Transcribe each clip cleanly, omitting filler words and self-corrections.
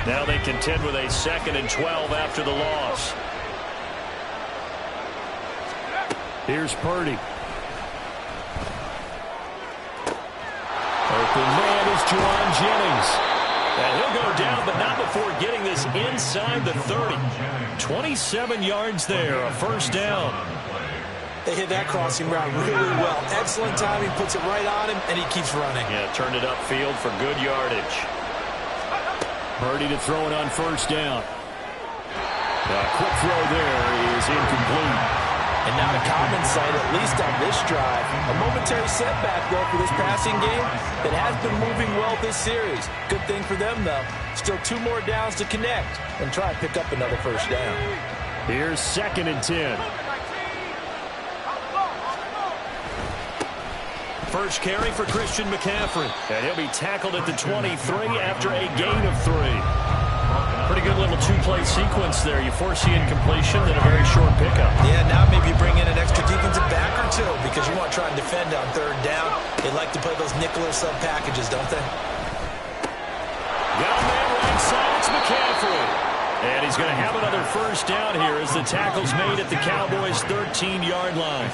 Now they contend with a 2nd and 12 after the loss. Here's Purdy. Open man is Juwan Jennings. And he'll go down, but not before getting this inside the 30. 27 yards there, a first down. They hit that crossing route really well. Excellent timing, puts it right on him, and he keeps running. Yeah, turned it upfield for good yardage. Purdy to throw it on first down. A quick throw there is incomplete. And not a common sight, at least on this drive. A momentary setback, though, for this passing game that has been moving well this series. Good thing for them, though. Still 2 more downs to connect and try and pick up another first down. Here's 2nd and 10. First carry for Christian McCaffrey. And he'll be tackled at the 23 after a gain of 3. Pretty good little 2-play sequence there. You force the incompletion, then a very short pickup. Yeah, now maybe you bring in an extra defensive back or 2 because you want to try and defend on 3rd down. They like to play those nickel or sub packages, don't they? Got a man right side. It's McCaffrey. And he's going to have another first down here as the tackle's made at the Cowboys' 13-yard line.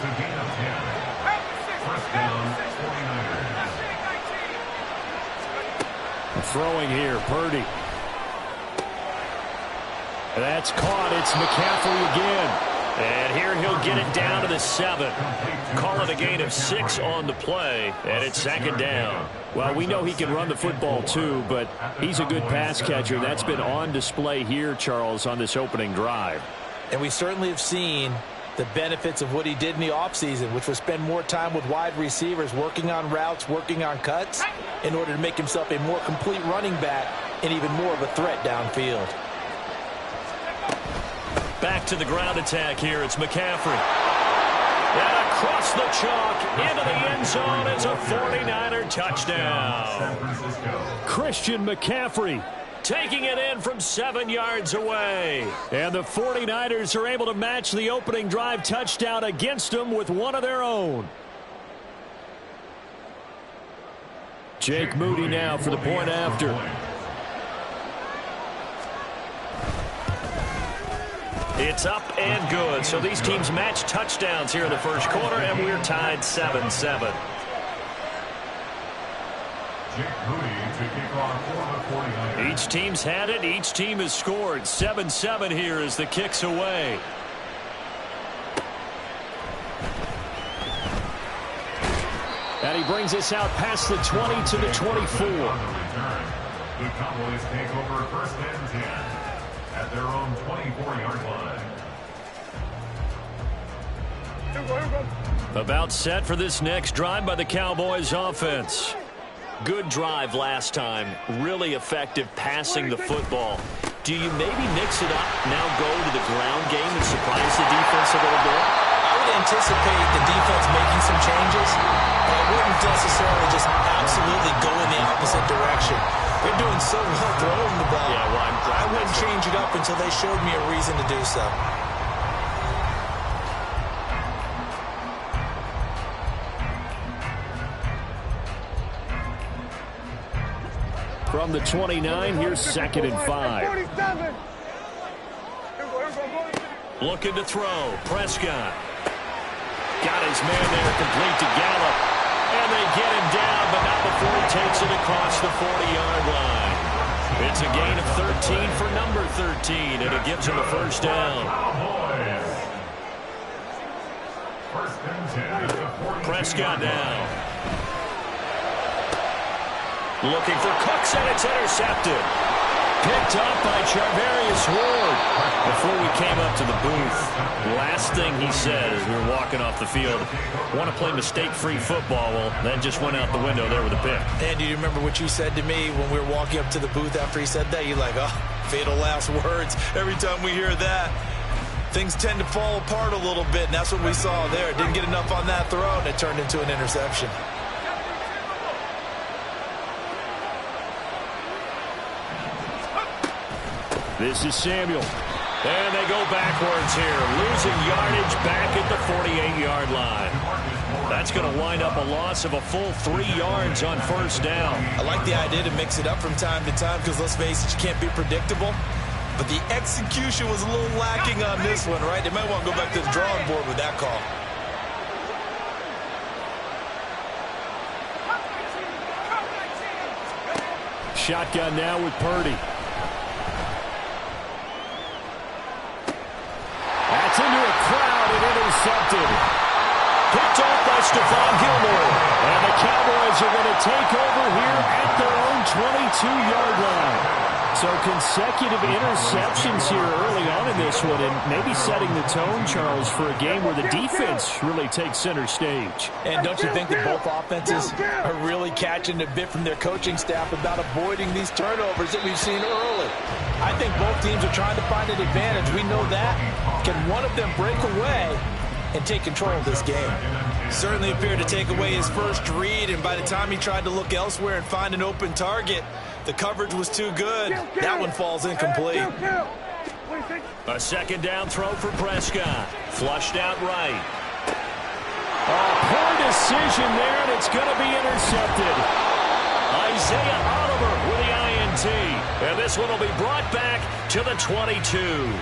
Throwing here, Purdy. That's caught. It's McCaffrey again. And here he'll get it down to the 7. Call it a gain of 6 on the play, and it's 2nd down. Well, we know he can run the football too, but he's a good pass catcher. That's been on display here, Charles, on this opening drive. And we certainly have seen the benefits of what he did in the offseason, which was spend more time with wide receivers, working on routes, working on cuts, in order to make himself a more complete running back and even more of a threat downfield. Back to the ground attack here. It's McCaffrey. And across the chalk into the end zone. It's a 49er touchdown. Christian McCaffrey taking it in from 7 yards away. And the 49ers are able to match the opening drive touchdown against them with one of their own. Jake Moody now for the point after. It's up and good. So these teams match touchdowns here in the first quarter, and we're tied 7-7. Each team's had it. Each team has scored. 7-7 here as the kick's away. And he brings us out past the 20 to the 24. The Cowboys take over 1st and 10 at their own 24-yard line. About set for this next drive by the Cowboys offense. Good drive last time. Really effective passing the football. Do you maybe mix it up, now go to the ground game and surprise the defense a little bit? I would anticipate the defense making some changes, but I wouldn't necessarily just absolutely go in the opposite direction. They're doing so well throwing the ball. Yeah, well, I wouldn't change it up until they showed me a reason to do so. From the 29, here's 2nd and 5. Looking to throw. Prescott. Got his man there complete to Gallup. And they get him down, but not before he takes it across the 40-yard line. It's a gain of 13 for number 13, and it gives him a first down. Prescott now. Looking for Cooks, and it's intercepted. Picked up by Charvarius Ward. Before we came up to the booth, last thing he said as we were walking off the field, want to play mistake-free football. Well, that just went out the window there with a pick. And do you remember what you said to me when we were walking up to the booth after he said that? You're like, oh, fatal last words. Every time we hear that, things tend to fall apart a little bit, and that's what we saw there. Didn't get enough on that throw, and it turned into an interception. This is Samuel. And they go backwards here, losing yardage back at the 48-yard line. That's going to wind up a loss of a full 3 yards on first down. I like the idea to mix it up from time to time because, let's face it, you can't be predictable. But the execution was a little lacking on this one, right? They might want to go back to the drawing board with that call. Shotgun now with Purdy. That's into a crowd and intercepted. Picked off by Stephon Gilmore. And the Cowboys are going to take over here at their own 22-yard line. So consecutive interceptions here early on in this one, and maybe setting the tone, Charles, for a game where the defense really takes center stage. And don't you think that both offenses are really catching a bit from their coaching staff about avoiding these turnovers that we've seen early? I think both teams are trying to find an advantage. We know that. Can one of them break away and take control of this game? Certainly appeared to take away his first read, and by the time he tried to look elsewhere and find an open target, the coverage was too good. That one falls incomplete. A second down throw for Prescott. Flushed out right. Poor decision there, and it's going to be intercepted. Isaiah Oliver with the INT. And this one will be brought back to the 22.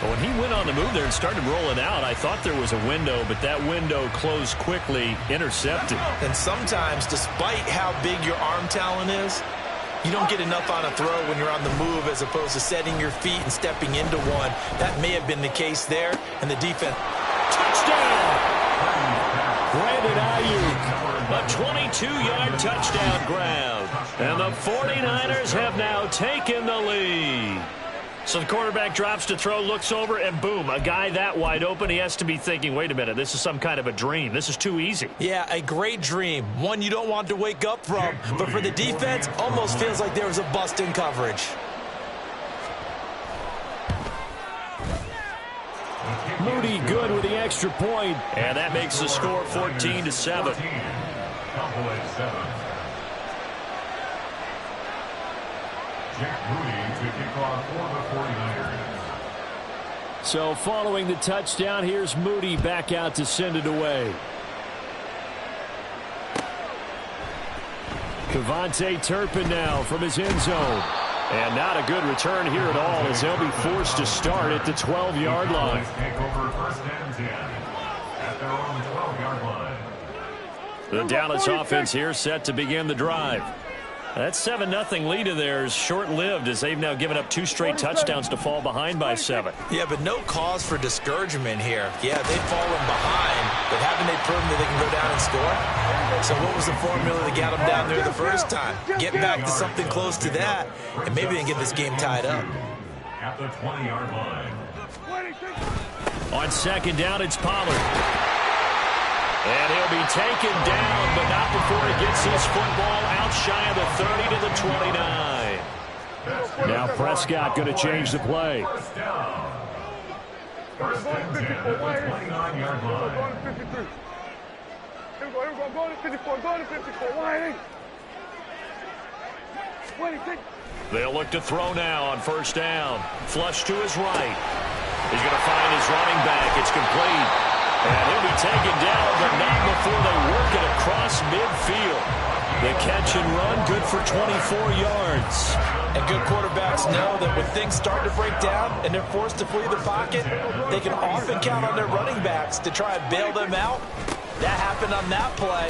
When he went on the move there and started rolling out, I thought there was a window, but that window closed quickly, intercepted. And sometimes, despite how big your arm talent is, you don't get enough on a throw when you're on the move as opposed to setting your feet and stepping into one. That may have been the case there, and the defense. Touchdown! Brandon Ayuk. A 22-yard touchdown grab. And the 49ers have now taken the lead. So the quarterback drops to throw, looks over, and boom, a guy that wide open, he has to be thinking, wait a minute, this is some kind of a dream. This is too easy. Yeah, a great dream. One you don't want to wake up from. But for the defense, almost feels like there was a bust in coverage. Moody good with the extra point. And that makes the score 14-7. Cowboys 7. Jack Moody to kick off for the 49ers. So following the touchdown, here's Moody back out to send it away. Kevontae Turpin now from his end zone. And not a good return here at all as they'll be forced to start at the 12-yard line. Take over first and 10 at their own 12-yard line. The Dallas offense here set to begin the drive. That 7-0 lead of theirs short-lived as they've now given up 2 straight touchdowns to fall behind by 7. Yeah, but no cause for discouragement here. Yeah, they've fallen behind, but haven't they proven that they can go down and score? So what was the formula that got them down there the first time? Get back to something close to that, and maybe they can get this game tied up. At the 20-yard line. On second down, it's Pollard. And he'll be taken down, but not before he gets his football out shy of the 30 to the 29. Now Prescott going to change the play. First down. First and 10 at the 29-yard line. Here we go, go to 54, go to 54, wide. They'll look to throw now on first down. Flush to his right. He's going to find his running back. It's complete. And he'll be taken down, but not before they work it across midfield. The catch and run, good for 24 yards. And good quarterbacks know that when things start to break down and they're forced to flee the pocket, they can often count on their running backs to try and bail them out. That happened on that play.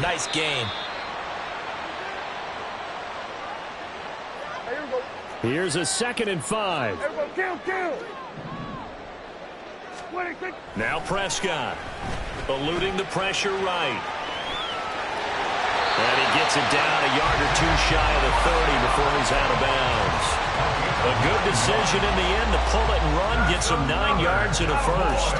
Nice gain. Here's a 2nd and 5. Now Prescott, eluding the pressure right. And he gets it down a yard or 2 shy of the 30 before he's out of bounds. A good decision in the end to pull it and run, gets him 9 yards and a first.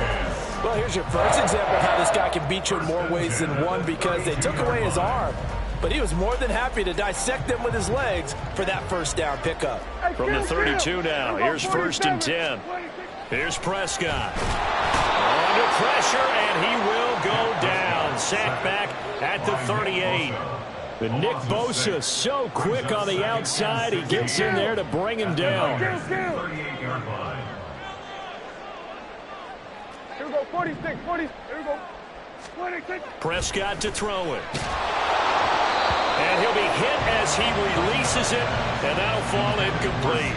Well, here's your first example of how this guy can beat you in more ways than one, because they took away his arm, but he was more than happy to dissect them with his legs for that first down pickup. From the 32 now, here's 1st and 10. Here's Prescott. Under pressure, and he will go down. Sacked back at the 38. The Nick Bosa so quick on the outside. He gets in there to bring him down. 38-yard line. Here we go, 46, 40. Here we go. Prescott to throw it. And he'll be hit as he releases it, and that'll fall incomplete.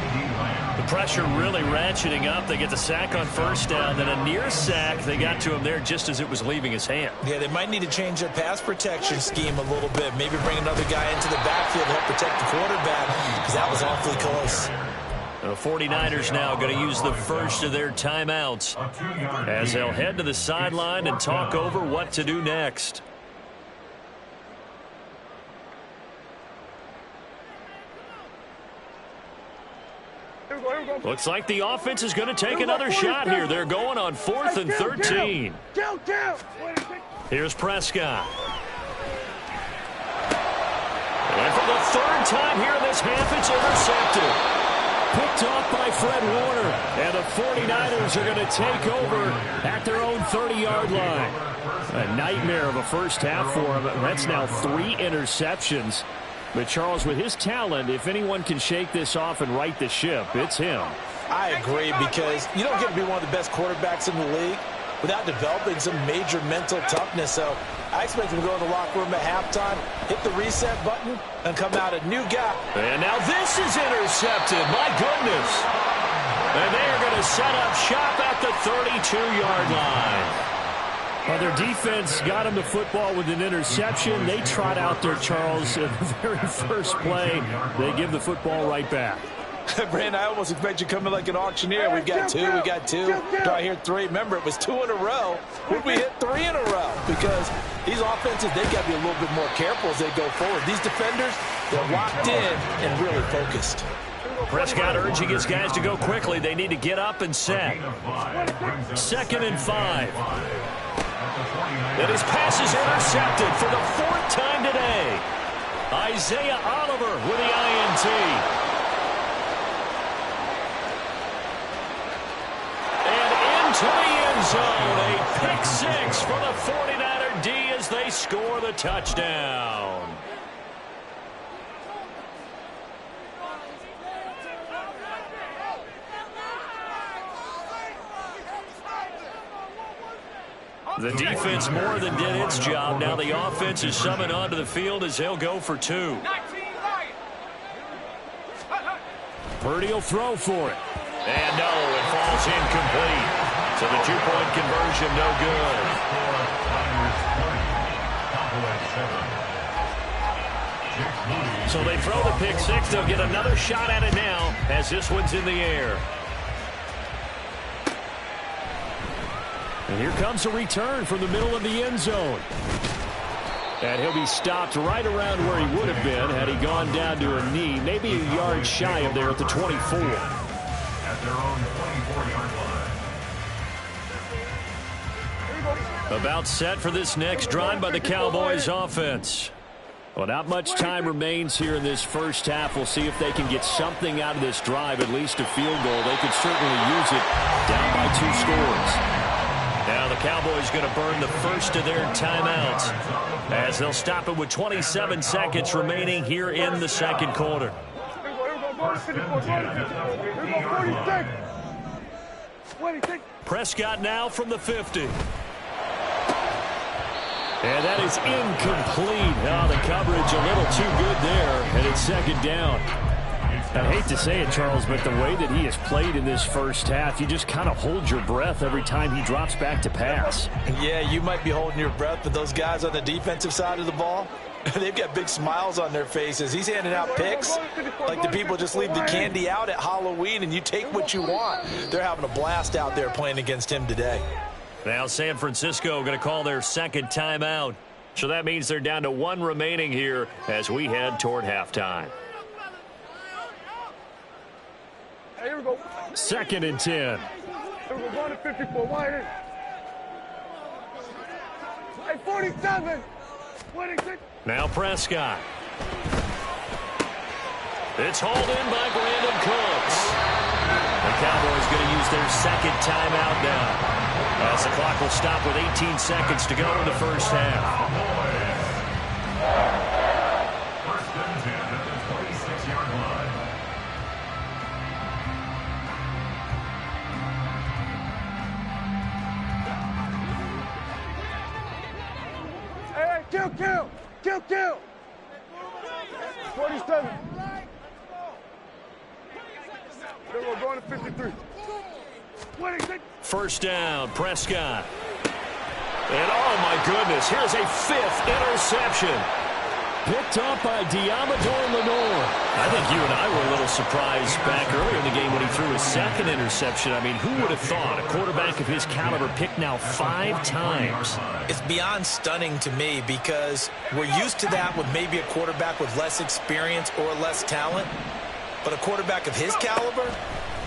The pressure really ratcheting up. They get the sack on first down, then a near sack. They got to him there just as it was leaving his hand. Yeah, they might need to change their pass protection scheme a little bit. Maybe bring another guy into the backfield to help protect the quarterback, because that was awfully close. The 49ers now going to use the first of their timeouts as they'll head to the sideline and talk over what to do next. Looks like the offense is going to take another shot here. They're going on 4th and 13. Here's Prescott. And for the third time here in this half, it's intercepted. Picked off by Fred Warner. And the 49ers are going to take over at their own 30-yard line. A nightmare of a first half for him. That's now 3 interceptions. But, Charles, with his talent, if anyone can shake this off and right the ship, it's him. I agree, because you don't get to be one of the best quarterbacks in the league without developing some major mental toughness. So I expect him to go in the locker room at halftime, hit the reset button, and come out a new guy. And now this is intercepted. My goodness. And they are going to set up shop at the 32-yard line. Well, their defense got him the football with an interception. They trot out there, Charles, at the very first play. They give the football right back. Brandon, I almost expect you to come in like an auctioneer. We've got 2, we got 2. Do I hear 3? Remember, it was 2 in a row. Would we hit 3 in a row? Because these offenses, they've got to be a little bit more careful as they go forward. These defenders, they're locked in and really focused. Prescott urging his guys to go quickly. They need to get up and set. 2nd and 5. And his pass is intercepted for the 4th time today. Isaiah Oliver with the INT. And into the end zone. A pick 6 for the 49er D as they score the touchdown. The defense more than did its job. Now the offense is summoned onto the field as they'll go for 2. Purdy will throw for it. And no, it falls incomplete. So the 2-point conversion no good. So they throw the pick 6. They'll get another shot at it now as this one's in the air. And here comes a return from the middle of the end zone. And he'll be stopped right around where he would have been had he gone down to a knee, maybe a yard shy of there at the 24. At their own 24-yard line. About set for this next drive by the Cowboys offense. Well, not much time remains here in this first half. We'll see if they can get something out of this drive, at least a field goal. They could certainly use it down by 2 scores. Now the Cowboys going to burn the first of their timeouts as they'll stop it with 27 seconds remaining here in the second quarter. Prescott now from the 50. And that is incomplete. Oh, the coverage a little too good there, and it's 2nd down. I hate to say it, Charles, but the way that he has played in this first half, you just kind of hold your breath every time he drops back to pass. Yeah, you might be holding your breath, but those guys on the defensive side of the ball, they've got big smiles on their faces. He's handing out picks like the people just leave the candy out at Halloween and you take what you want. They're having a blast out there playing against him today. Now San Francisco going to call their second timeout. So that means they're down to 1 remaining here as we head toward halftime. 2nd and 10. Going to 54. Wide in. Hey, 47. 26. Now Prescott. It's hauled in by Brandon Cooks. The Cowboys going to use their second timeout now, as the clock will stop with 18 seconds to go in the first half. First and 10 at the 26-yard line. Kill, kill! Kill, kill! 47. Then we're going to 53. 26. First down, Prescott. And oh my goodness, here's a 5th interception. Picked up by Diamador Lenore. I think you and I were a little surprised back earlier in the game when he threw his 2nd interception. I mean, who would have thought a quarterback of his caliber picked now 5 times? It's beyond stunning to me because we're used to that with maybe a quarterback with less experience or less talent. But a quarterback of his caliber,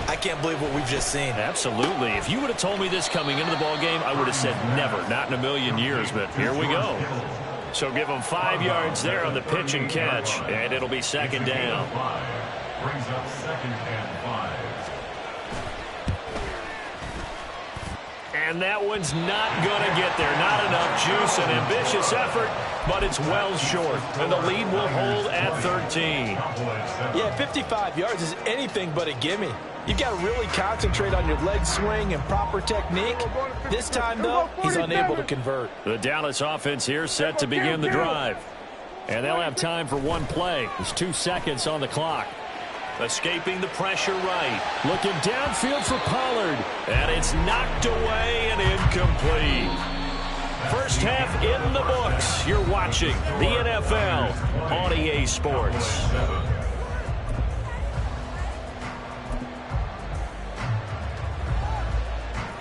I can't believe what we've just seen. Absolutely. If you would have told me this coming into the ballgame, I would have said never, not in a million years. But here we go. So give him 5 yards there on the pitch and catch, and it'll be 2nd down. Brings up 2nd and 5. And that one's not going to get there. Not enough juice, an ambitious effort, but it's well short. And the lead will hold at 13. Yeah, 55 yards is anything but a gimme. You've got to really concentrate on your leg swing and proper technique. This time, though, he's unable to convert. The Dallas offense here set to begin the drive. And they'll have time for one play. There's 2 seconds on the clock. Escaping the pressure right. Looking downfield for Pollard. And it's knocked away and incomplete. First half in the books. You're watching the NFL on EA Sports.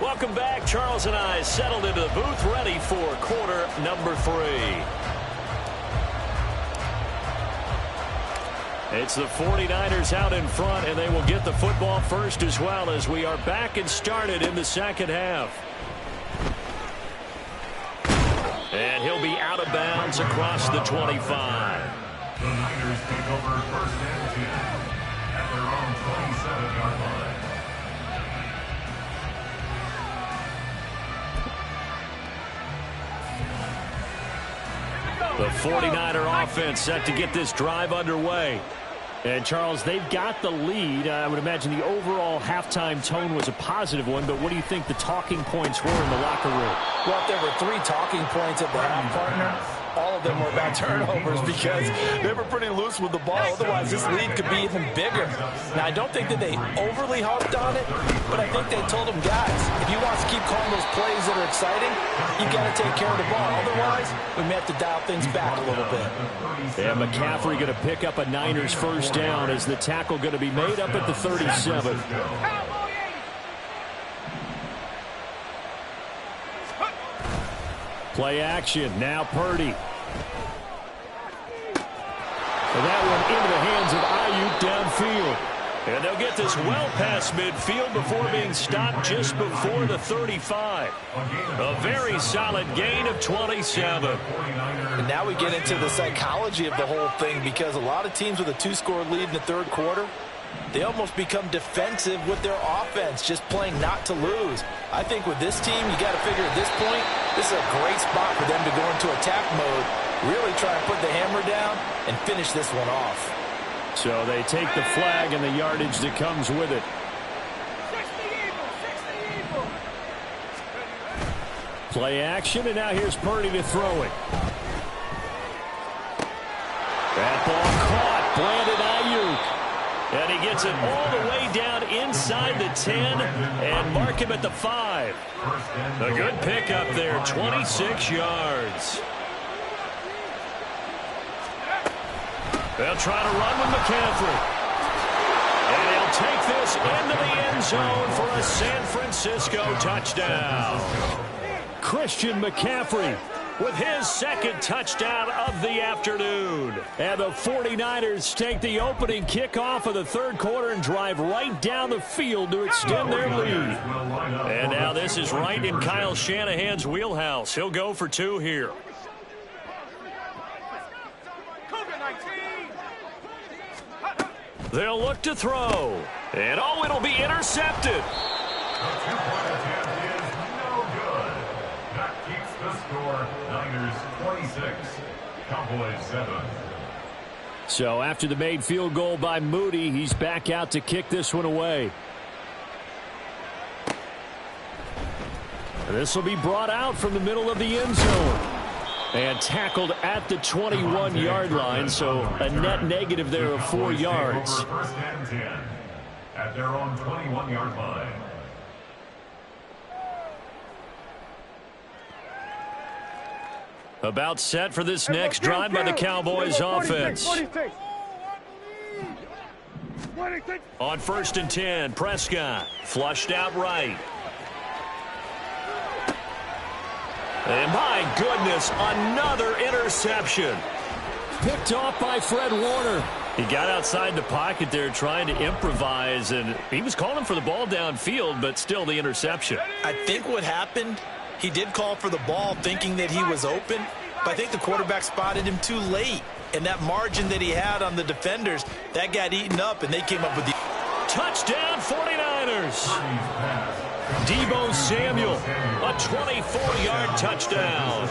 Welcome back. Charles and I settled into the booth, ready for quarter number 3. It's the 49ers out in front, and they will get the football first as well as we are back and started in the second half. And he'll be out of bounds across the 25. The Niners take over 1st and 10 at their own 27-yard line. The 49er offense set to get this drive underway. And, Charles, they've got the lead. I would imagine the overall halftime tone was a positive one, but what do you think the talking points were in the locker room? Well, if there were 3 talking points at the half, partner, all of them were about turnovers because they were pretty loose with the ball. Otherwise, this lead could be even bigger. Now, I don't think that they overly harped on it, but I think they told them, guys, if you want to keep calling those plays that are exciting, you've got to take care of the ball. Otherwise, we may have to dial things back a little bit. And McCaffrey going to pick up a Niners first down as the tackle going to be made up at the 37. Play action. Now Purdy. And that one into the hands of Ayuk downfield. And they'll get this well past midfield before being stopped just before the 35. A very solid gain of 27. And now we get into the psychology of the whole thing because a lot of teams with a 2-score lead in the 3rd quarter, they almost become defensive with their offense, just playing not to lose. I think with this team, you got to figure at this point, this is a great spot for them to go into attack mode, really try and put the hammer down and finish this one off. So they take the flag and the yardage that comes with it. Play action, and now here's Purdy to throw it. That ball caught. Brandon Ayuk. And he gets it all the way down inside the 10 and mark him at the 5. A good pickup there, 26 yards. They'll try to run with McCaffrey. And he'll take this into the end zone for a San Francisco touchdown. Christian McCaffrey with his 2nd touchdown of the afternoon. And the 49ers take the opening kickoff of the 3rd quarter and drive right down the field to extend their lead. And now this is right in Kyle Shanahan's wheelhouse. He'll go for 2 here. They'll look to throw. And oh, it'll be intercepted. The 2-point attempt is no good. That keeps the score. Niners 26, Cowboys 7. So after the made field goal by Moody, he's back out to kick this one away. And this will be brought out from the middle of the end zone. And tackled at the 21-yard line, so a net negative there of 4 yards. First and 10 at their own 21-yard line. About set for this next drive by the Cowboys offense. 46. On first and 10, Prescott flushed out right. And my goodness, another interception. Picked off by Fred Warner. He got outside the pocket there trying to improvise, and he was calling for the ball downfield, but still the interception. I think what happened, he did call for the ball thinking that he was open, but I think the quarterback spotted him too late. And that margin that he had on the defenders, that got eaten up, and they came up with the touchdown 49ers. Deebo Samuel, a 24-yard touchdown.